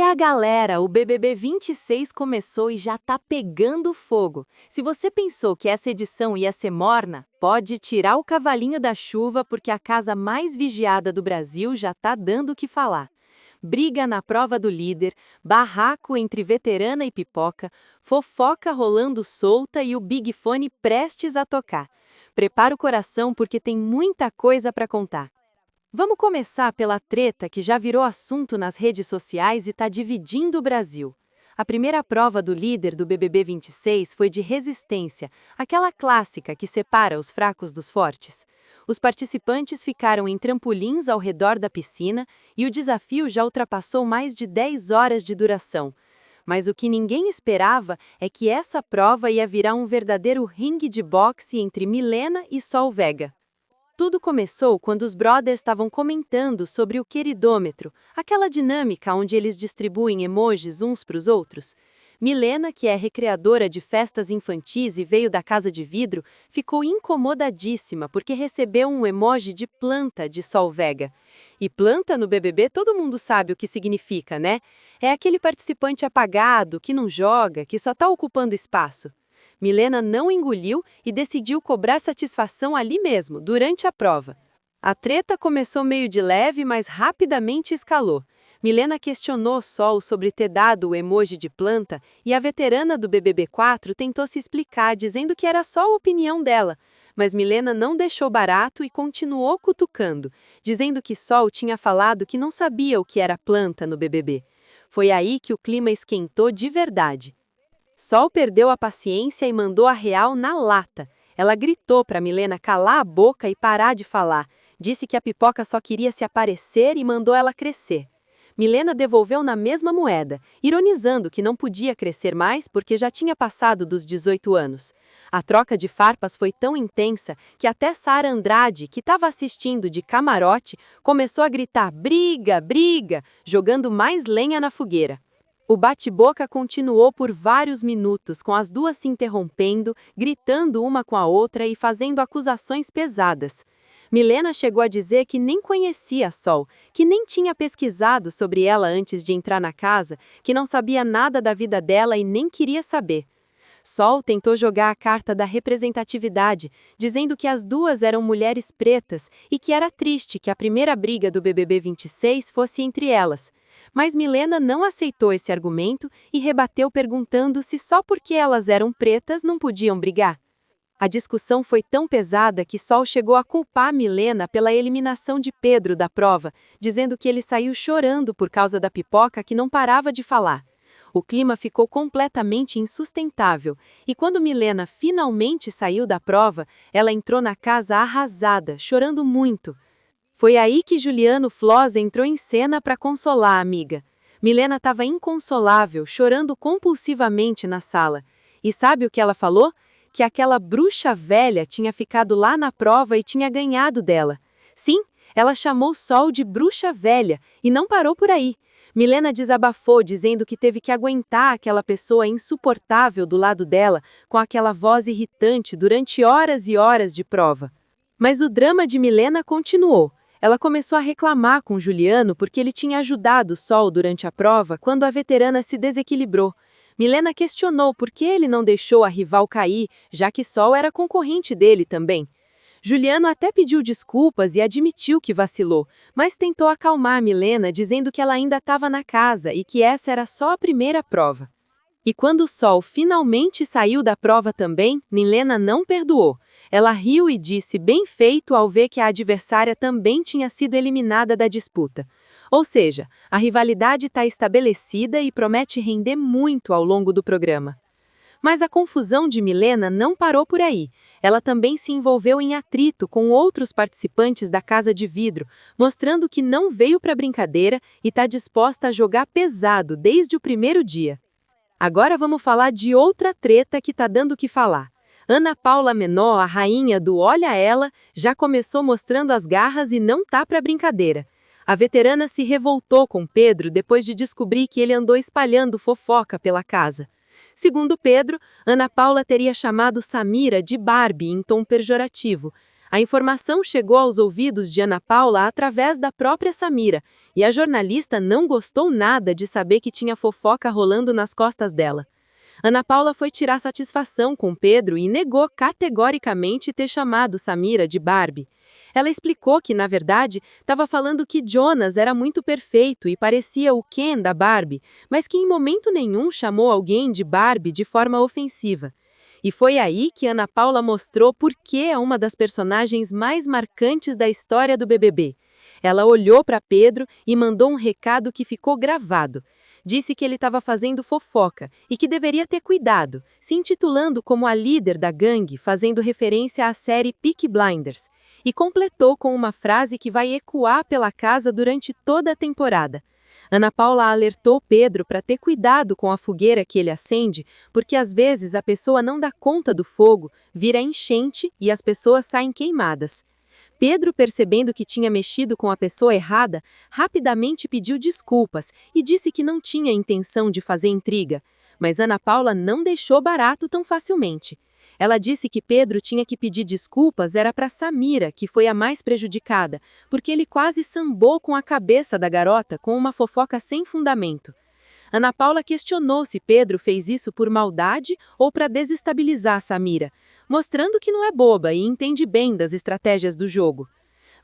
a galera, o BBB 26 começou e já tá pegando fogo. Se você pensou que essa edição ia ser morna, pode tirar o cavalinho da chuva porque a casa mais vigiada do Brasil já tá dando o que falar. Briga na prova do líder, barraco entre veterana e pipoca, fofoca rolando solta e o Big Fone prestes a tocar. Prepara o coração porque tem muita coisa para contar. Vamos começar pela treta que já virou assunto nas redes sociais e está dividindo o Brasil. A primeira prova do líder do BBB 26 foi de resistência, aquela clássica que separa os fracos dos fortes. Os participantes ficaram em trampolins ao redor da piscina e o desafio já ultrapassou mais de 10 horas de duração. Mas o que ninguém esperava é que essa prova ia virar um verdadeiro ringue de boxe entre Milena e Sol Vega. Tudo começou quando os brothers estavam comentando sobre o queridômetro, aquela dinâmica onde eles distribuem emojis uns para os outros. Milena, que é recreadora de festas infantis e veio da Casa de Vidro, ficou incomodadíssima porque recebeu um emoji de planta de Sol Vega. E planta no BBB todo mundo sabe o que significa, né? É aquele participante apagado, que não joga, que só está ocupando espaço. Milena não engoliu e decidiu cobrar satisfação ali mesmo, durante a prova. A treta começou meio de leve, mas rapidamente escalou. Milena questionou Sol sobre ter dado o emoji de planta e a veterana do BBB 4 tentou se explicar, dizendo que era só a opinião dela. Mas Milena não deixou barato e continuou cutucando, dizendo que Sol tinha falado que não sabia o que era planta no BBB. Foi aí que o clima esquentou de verdade. Sol perdeu a paciência e mandou a real na lata. Ela gritou para Milena calar a boca e parar de falar. Disse que a pipoca só queria se aparecer e mandou ela crescer. Milena devolveu na mesma moeda, ironizando que não podia crescer mais porque já tinha passado dos 18 anos. A troca de farpas foi tão intensa que até Sara Andrade, que estava assistindo de camarote, começou a gritar briga, briga, jogando mais lenha na fogueira. O bate-boca continuou por vários minutos, com as duas se interrompendo, gritando uma com a outra e fazendo acusações pesadas. Milena chegou a dizer que nem conhecia a Sol, que nem tinha pesquisado sobre ela antes de entrar na casa, que não sabia nada da vida dela e nem queria saber. Sol tentou jogar a carta da representatividade, dizendo que as duas eram mulheres pretas e que era triste que a primeira briga do BBB 26 fosse entre elas. Mas Milena não aceitou esse argumento e rebateu perguntando se só porque elas eram pretas não podiam brigar. A discussão foi tão pesada que Sol chegou a culpar Milena pela eliminação de Pedro da prova, dizendo que ele saiu chorando por causa da pipoca que não parava de falar. O clima ficou completamente insustentável, e quando Milena finalmente saiu da prova, ela entrou na casa arrasada, chorando muito. Foi aí que Juliano Floss entrou em cena para consolar a amiga. Milena estava inconsolável, chorando compulsivamente na sala. E sabe o que ela falou? Que aquela bruxa velha tinha ficado lá na prova e tinha ganhado dela. Sim, ela chamou Sol de bruxa velha e não parou por aí. Milena desabafou, dizendo que teve que aguentar aquela pessoa insuportável do lado dela, com aquela voz irritante durante horas e horas de prova. Mas o drama de Milena continuou. Ela começou a reclamar com Juliano porque ele tinha ajudado Sol durante a prova quando a veterana se desequilibrou. Milena questionou por que ele não deixou a rival cair, já que Sol era concorrente dele também. Juliano até pediu desculpas e admitiu que vacilou, mas tentou acalmar Milena dizendo que ela ainda estava na casa e que essa era só a primeira prova. E quando o Sol finalmente saiu da prova também, Milena não perdoou. Ela riu e disse bem feito ao ver que a adversária também tinha sido eliminada da disputa. Ou seja, a rivalidade está estabelecida e promete render muito ao longo do programa. Mas a confusão de Milena não parou por aí. Ela também se envolveu em atrito com outros participantes da Casa de Vidro, mostrando que não veio para brincadeira e está disposta a jogar pesado desde o primeiro dia. Agora vamos falar de outra treta que está dando o que falar. Ana Paula Menor, a rainha do Olha Ela, já começou mostrando as garras e não tá para brincadeira. A veterana se revoltou com Pedro depois de descobrir que ele andou espalhando fofoca pela casa. Segundo Pedro, Ana Paula teria chamado Samira de Barbie em tom pejorativo. A informação chegou aos ouvidos de Ana Paula através da própria Samira, e a jornalista não gostou nada de saber que tinha fofoca rolando nas costas dela. Ana Paula foi tirar satisfação com Pedro e negou categoricamente ter chamado Samira de Barbie. Ela explicou que, na verdade, estava falando que Jonas era muito perfeito e parecia o Ken da Barbie, mas que em momento nenhum chamou alguém de Barbie de forma ofensiva. E foi aí que Ana Paula mostrou por que é uma das personagens mais marcantes da história do BBB. Ela olhou para Pedro e mandou um recado que ficou gravado. Disse que ele estava fazendo fofoca e que deveria ter cuidado, se intitulando como a líder da gangue, fazendo referência à série Peaky Blinders. E completou com uma frase que vai ecoar pela casa durante toda a temporada. Ana Paula alertou Pedro para ter cuidado com a fogueira que ele acende, porque às vezes a pessoa não dá conta do fogo, vira enchente e as pessoas saem queimadas. Pedro, percebendo que tinha mexido com a pessoa errada, rapidamente pediu desculpas e disse que não tinha intenção de fazer intriga. Mas Ana Paula não deixou barato tão facilmente. Ela disse que Pedro tinha que pedir desculpas era para Samira, que foi a mais prejudicada, porque ele quase sambou com a cabeça da garota com uma fofoca sem fundamento. Ana Paula questionou se Pedro fez isso por maldade ou para desestabilizar Samira, mostrando que não é boba e entende bem das estratégias do jogo.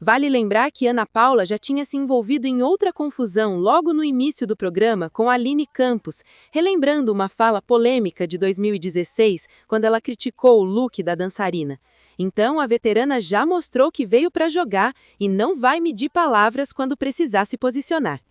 Vale lembrar que Ana Paula já tinha se envolvido em outra confusão logo no início do programa com Aline Campos, relembrando uma fala polêmica de 2016, quando ela criticou o look da dançarina. Então, a veterana já mostrou que veio para jogar e não vai medir palavras quando precisar se posicionar.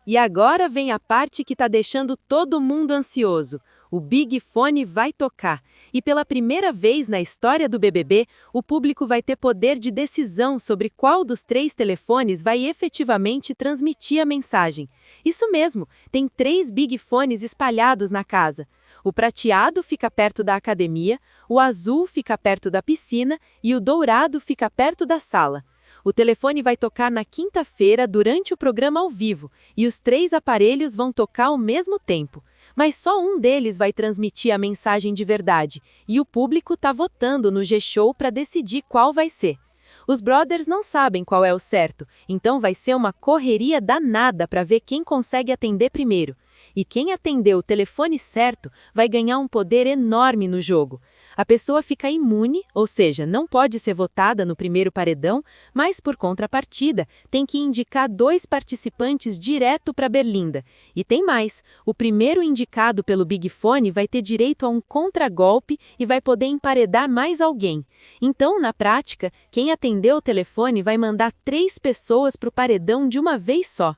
E agora vem a parte que está deixando todo mundo ansioso. O Big Fone vai tocar. E pela primeira vez na história do BBB, o público vai ter poder de decisão sobre qual dos 3 telefones vai efetivamente transmitir a mensagem. Isso mesmo, tem 3 Big Fones espalhados na casa. O prateado fica perto da academia, o azul fica perto da piscina e o dourado fica perto da sala. O telefone vai tocar na quinta-feira durante o programa ao vivo e os 3 aparelhos vão tocar ao mesmo tempo. Mas só um deles vai transmitir a mensagem de verdade e o público está votando no G-Show para decidir qual vai ser. Os brothers não sabem qual é o certo, então vai ser uma correria danada para ver quem consegue atender primeiro. E quem atender o telefone certo vai ganhar um poder enorme no jogo. A pessoa fica imune, ou seja, não pode ser votada no primeiro paredão, mas por contrapartida, tem que indicar 2 participantes direto para Berlinda. E tem mais, o primeiro indicado pelo Big Fone vai ter direito a um contragolpe e vai poder emparedar mais alguém. Então, na prática, quem atender o telefone vai mandar 3 pessoas para o paredão de uma vez só.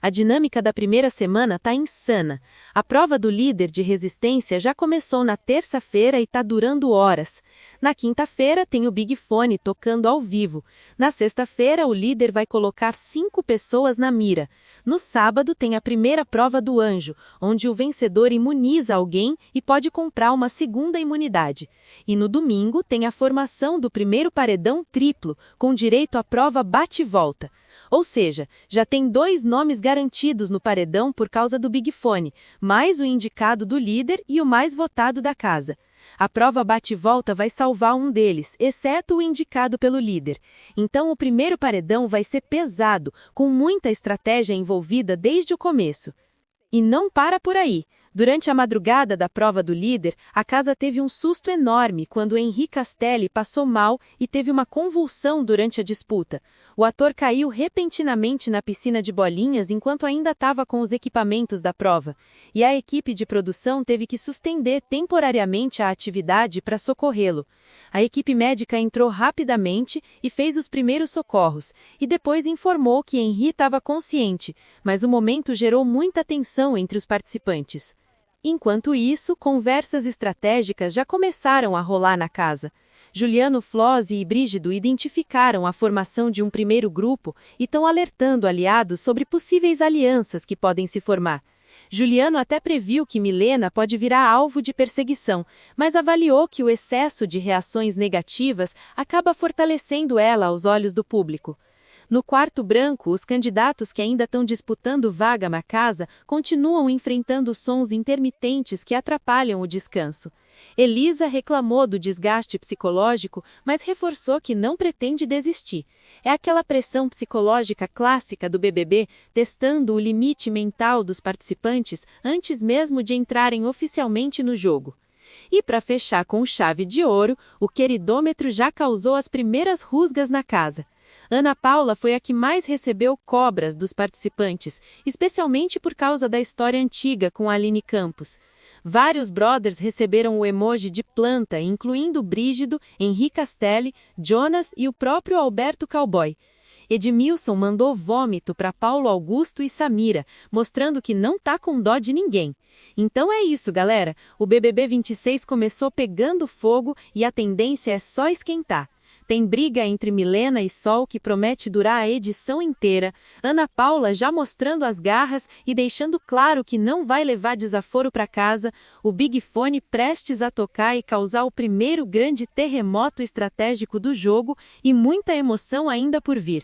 A dinâmica da primeira semana está insana. A prova do líder de resistência já começou na terça-feira e está durando horas. Na quinta-feira tem o Big Fone tocando ao vivo. Na sexta-feira o líder vai colocar 5 pessoas na mira. No sábado tem a primeira prova do anjo, onde o vencedor imuniza alguém e pode comprar uma segunda imunidade. E no domingo tem a formação do primeiro paredão triplo, com direito à prova bate-volta. Ou seja, já tem 2 nomes garantidos no paredão por causa do Big Fone, mais o indicado do líder e o mais votado da casa. A prova bate-volta vai salvar um deles, exceto o indicado pelo líder. Então o primeiro paredão vai ser pesado, com muita estratégia envolvida desde o começo. E não para por aí. Durante a madrugada da prova do líder, a casa teve um susto enorme quando Henri Castelli passou mal e teve uma convulsão durante a disputa. O ator caiu repentinamente na piscina de bolinhas enquanto ainda estava com os equipamentos da prova, e a equipe de produção teve que suspender temporariamente a atividade para socorrê-lo. A equipe médica entrou rapidamente e fez os primeiros socorros, e depois informou que Henri estava consciente, mas o momento gerou muita tensão entre os participantes. Enquanto isso, conversas estratégicas já começaram a rolar na casa. Juliano Flossi e Brígido identificaram a formação de um primeiro grupo e estão alertando aliados sobre possíveis alianças que podem se formar. Juliano até previu que Milena pode virar alvo de perseguição, mas avaliou que o excesso de reações negativas acaba fortalecendo ela aos olhos do público. No quarto branco, os candidatos que ainda estão disputando vaga na casa continuam enfrentando sons intermitentes que atrapalham o descanso. Elisa reclamou do desgaste psicológico, mas reforçou que não pretende desistir. É aquela pressão psicológica clássica do BBB, testando o limite mental dos participantes antes mesmo de entrarem oficialmente no jogo. E para fechar com chave de ouro, o queridômetro já causou as primeiras rusgas na casa. Ana Paula foi a que mais recebeu cobras dos participantes, especialmente por causa da história antiga com a Aline Campos. Vários brothers receberam o emoji de planta, incluindo Brígido, Henri Castelli, Jonas e o próprio Alberto Cowboy. Edmilson mandou vômito para Paulo Augusto e Samira, mostrando que não tá com dó de ninguém. Então é isso, galera. O BBB 26 começou pegando fogo e a tendência é só esquentar. Tem briga entre Milena e Sol que promete durar a edição inteira, Ana Paula já mostrando as garras e deixando claro que não vai levar desaforo para casa, o Big Fone prestes a tocar e causar o primeiro grande terremoto estratégico do jogo e muita emoção ainda por vir.